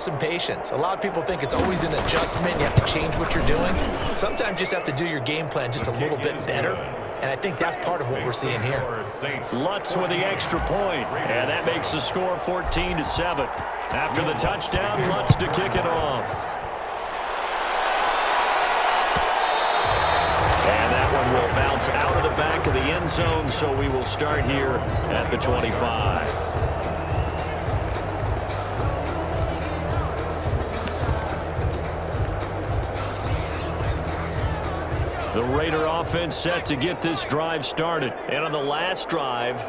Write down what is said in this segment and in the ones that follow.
some patience. A lot of people think it's always an adjustment. You have to change what you're doing. Sometimes you just have to do your game plan just a little bit better. And I think that's part of what we're seeing here. Lutz with the extra point, and that makes the score 14-7. After the touchdown, Lutz to kick it off. And that one will bounce out of the back of the end zone, so we will start here at the 25. The Raider offense set to get this drive started. And on the last drive,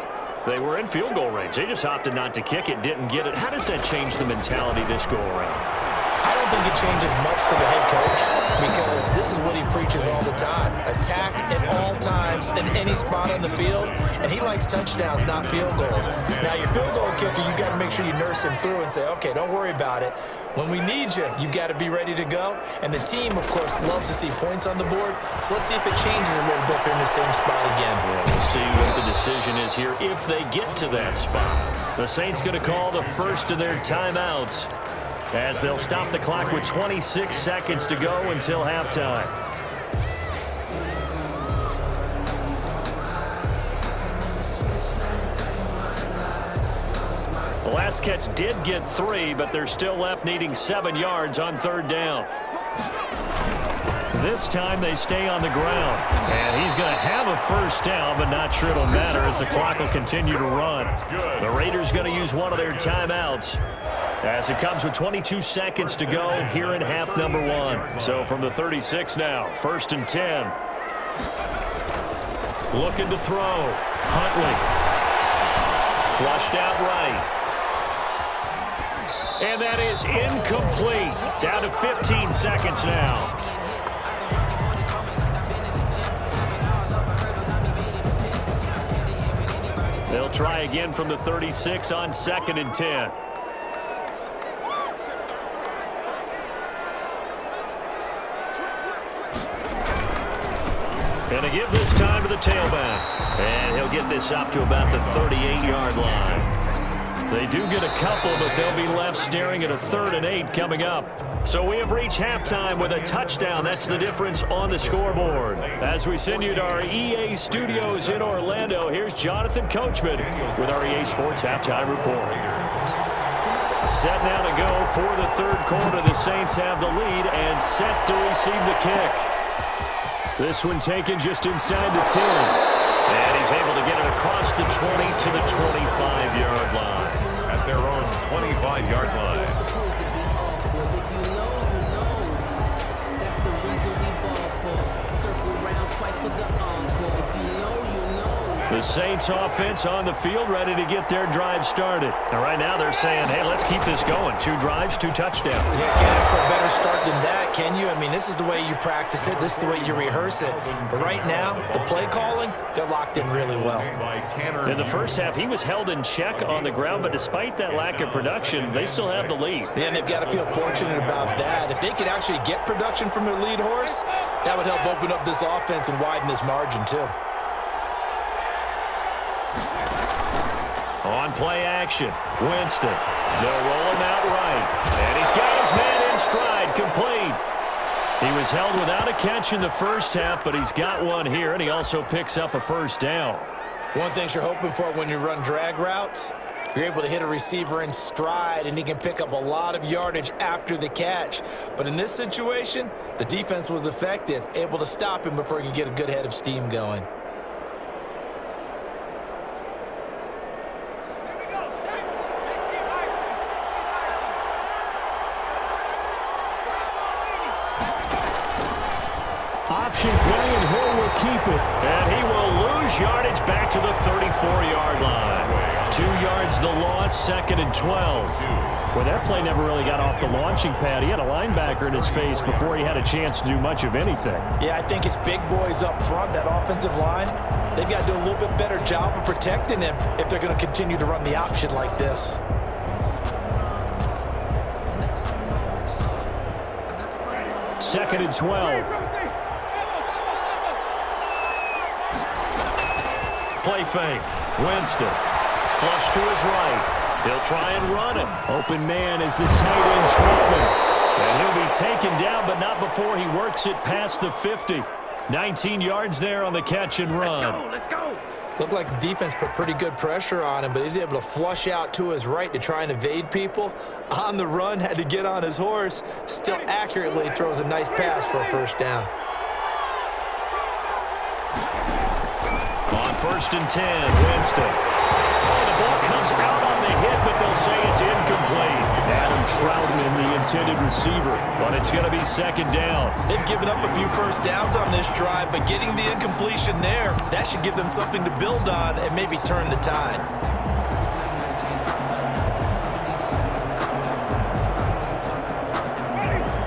they were in field goal range. They just opted not to kick it, didn't get it. How does that change the mentality this go around? I don't think it changes much for the head coach because this is what he preaches all the time. Attack at all times in any spot on the field, and he likes touchdowns, not field goals. Now, your field goal kicker, you got to make sure you nurse him through and say, okay, don't worry about it. When we need you, you've got to be ready to go. And the team, of course, loves to see points on the board. So let's see if it changes a little bit if they're in the same spot again. Well, we'll see what the decision is here if they get to that spot. The Saints going to call the first of their timeouts as they'll stop the clock with 26 seconds to go until halftime. The last catch did get 3, but they're still left needing 7 yards on third down. This time they stay on the ground. And he's going to have a first down, but not sure it'll matter as the clock will continue to run. The Raiders going to use one of their timeouts as it comes with 22 seconds to go here in half number 1. So from the 36 now, 1st and 10. Looking to throw. Huntley. Flushed out right. And that is incomplete. Down to 15 seconds now. They'll try again from the 36 on 2nd and 10. And a give this time to the tailback. And he'll get this up to about the 38-yard line. They do get a couple, but they'll be left staring at a 3rd and 8 coming up. So we have reached halftime with a touchdown. That's the difference on the scoreboard. As we send you to our EA studios in Orlando, here's Jonathan Coachman with our EA Sports Halftime Report. Set now to go for the 3rd quarter. The Saints have the lead and set to receive the kick. This one taken just inside the 10. And he's able to get it across the 20 to the 25-yard line. At their own 25-yard line. The Saints offense on the field ready to get their drive started. And right now they're saying, hey, let's keep this going. 2 drives, 2 touchdowns. Yeah, can't ask for a better start than that, can you? I mean, this is the way you practice it. This is the way you rehearse it. But right now, the play calling, they're locked in really well. In the first half, he was held in check on the ground, but despite that lack of production, they still have the lead. Yeah, and they've got to feel fortunate about that. If they could actually get production from their lead horse, that would help open up this offense and widen this margin, too. On play action, Winston. They'll roll him out right. And he's got his man in stride, complete. He was held without a catch in the first half, but he's got one here, and he also picks up a first down. One thing you're hoping for when you run drag routes, you're able to hit a receiver in stride, and he can pick up a lot of yardage after the catch. But in this situation, the defense was effective, able to stop him before he could get a good head of steam going. Option play, and Hill will keep it. And he will lose yardage back to the 34-yard line. 2 yards the loss, 2nd and 12. Well, that play never really got off the launching pad. He had a linebacker in his face before he had a chance to do much of anything. Yeah, I think it's big boys up front, that offensive line. They've got to do a little bit better job of protecting him if they're going to continue to run the option like this. Second and 12. Play fake. Winston. Flush to his right. He'll try and run him. Open man is the tight end, Troutman. And he'll be taken down, but not before he works it past the 50. 19 yards there on the catch and run. Let's go. Looked like the defense put pretty good pressure on him, but he's able to flush out to his right to try and evade people. On the run, had to get on his horse. Still accurately throws a nice pass for a first down. On 1st and 10, Winston. Oh, the ball comes out on the hit, but they'll say it's incomplete. Adam Troutman, the intended receiver, but it's going to be 2nd down. They've given up a few first downs on this drive, but getting the incompletion there, that should give them something to build on and maybe turn the tide.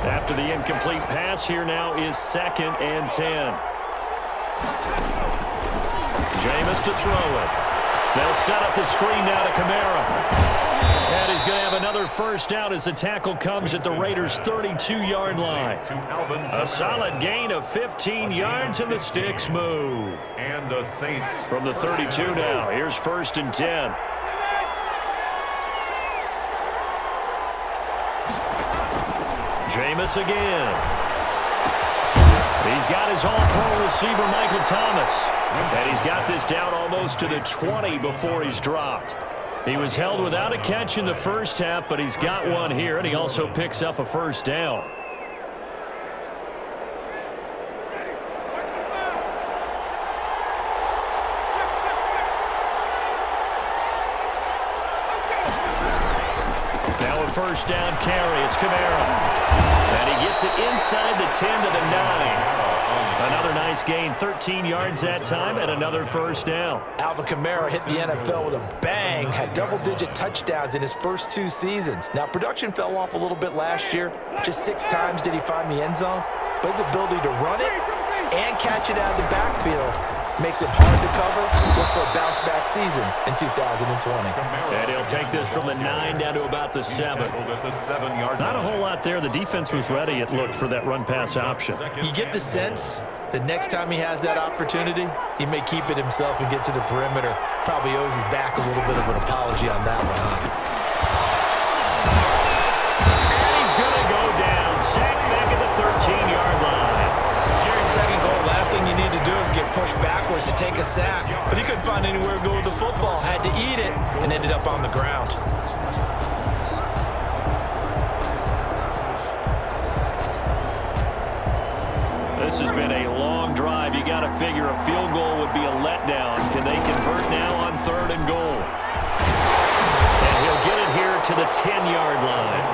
After the incomplete pass, here now is 2nd and 10. Jameis to throw it. They'll set up the screen now to Kamara. And he's going to have another first down as the tackle comes at the Raiders' 32-yard line. A solid gain of 15 yards, and the sticks move. And the Saints From the 32 now, here's 1st and 10. Jameis again. He's got his all-pro receiver, Michael Thomas. And he's got this down almost to the 20 before he's dropped. He was held without a catch in the first half, but he's got one here, and he also picks up a first down. Now a first down carry. It's Kamara. And he gets it inside the 10 to the 9. Another nice gain, 13 yards that time, and another first down. Alvin Kamara hit the NFL with a bang, had double-digit touchdowns in his first 2 seasons. Now, production fell off a little bit last year. Just 6 times did he find the end zone. But his ability to run it and catch it out of the backfield makes it hard to cover. Look for a bounce-back season in 2020. And he'll take this from the 9 down to about the 7. Not a whole lot there. The defense was ready, it looked, for that run-pass option. You get the sense that next time he has that opportunity, he may keep it himself and get to the perimeter. Probably owes his back a little bit of an apology on that one, huh? And he's going to go down. Sacked back at the 13-yard line. Sharing 2nd goal, last thing you need to do is get pushed backwards to take a sack. But he couldn't find anywhere to go with the football. Had to eat it and ended up on the ground. This has been a long drive. You got to figure a field goal would be a letdown. Can they convert now on 3rd and goal? And he'll get it here to the 10-yard line.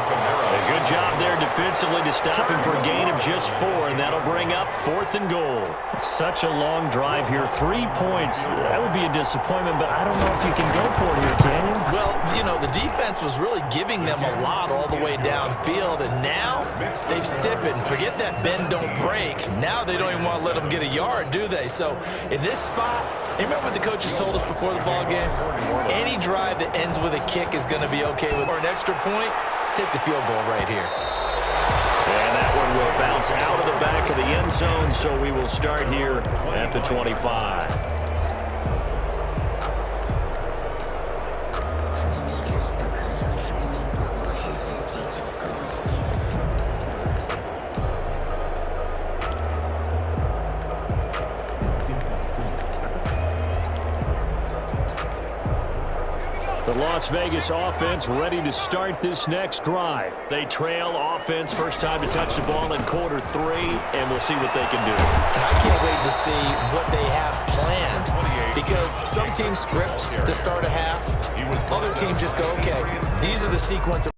A good job there defensively to stop him for a gain of just 4, and that'll bring up 4th and goal. Such a long drive here. 3 points. That would be a disappointment, but I don't know if you can go for it here, can you? Well, you know, the defense was really giving them a lot all the way downfield, and now they've stiffened. Forget that bend, don't break. Now they don't even want to let them get a yard, do they? So in this spot, you remember what the coaches told us before the ball game? Any drive that ends with a kick is going to be okay with, or an extra point, take the field goal right here. And that one will bounce out of the back of the end zone, so we will start here at the 25. The Las Vegas offense ready to start this next drive. They trail offense, first time to touch the ball in quarter 3, and we'll see what they can do. And I can't wait to see what they have planned, because some teams script to start a half. Other teams just go, okay, these are the sequence of